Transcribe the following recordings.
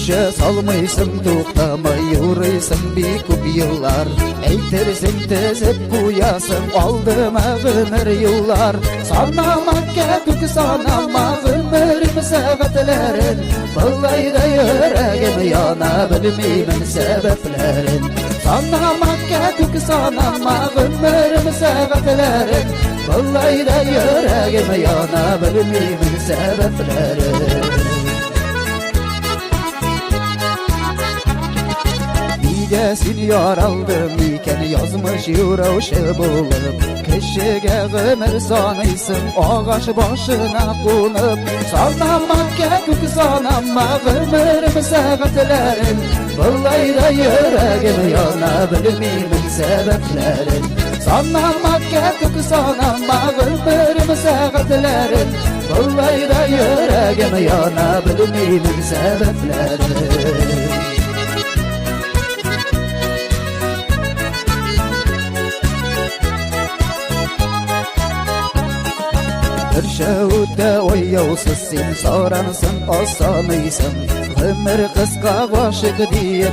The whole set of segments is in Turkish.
Köşe salmıysın tuğtamay yürüysün bir kup yıllar Eytirsin tezip kuyasın aldıma ömür yıllar Sanmamakka kök sanama ömürüm sebeplerin Vallahi da yüreğim yana bilmeyim sebeplerin Sanmamakka kök sanama ömürüm sebeplerin Vallahi da yüreğim yana bilmeyim sebeplerin Nidesin yar aldım iken yazmış yüreği bulup Kişiye ömür sanıysın ağaç başına konup Sanmamakka kök sanama ömürüm sebeplerin Vallahi da yüreğim yana bilmeyim sebeplerin Sanmamakka kök sanama ömürüm sebeplerin Vallahi da yüreğim yana bilmeyim sebeplerin Bir şevde oyyavsızsın soransın asanıysın Ömür kıska başık deyip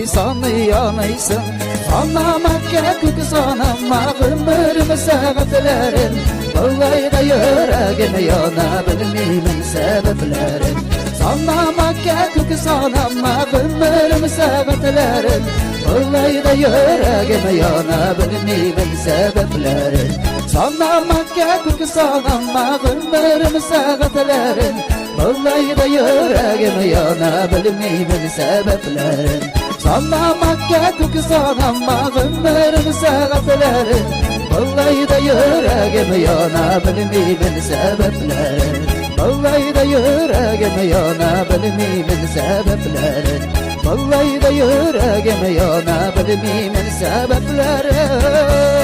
sanı yanıysın Sanmamakka kök sanama ömürüm sebeplerin Vallahi da yüreğim yana bilmeyim sebeplerin Sanmamakka kök sanama ömürüm sebeplerin Vallahi da yüreğim yana bilmeyim sebeplerin Sanmamakka kök sanama ömürüm sebeplerin Vallahi da yüreğim yana bilmeyim sebeplerin Sanmamakka kök sanama ömürüm sebeplerin Vallahi da yüreğim yana bilmeyim sebeplerin Vallahi da yüreğim yana bilmeyim sebeplerin Vallahi da yüreğim yana bilmeyim sebeplerin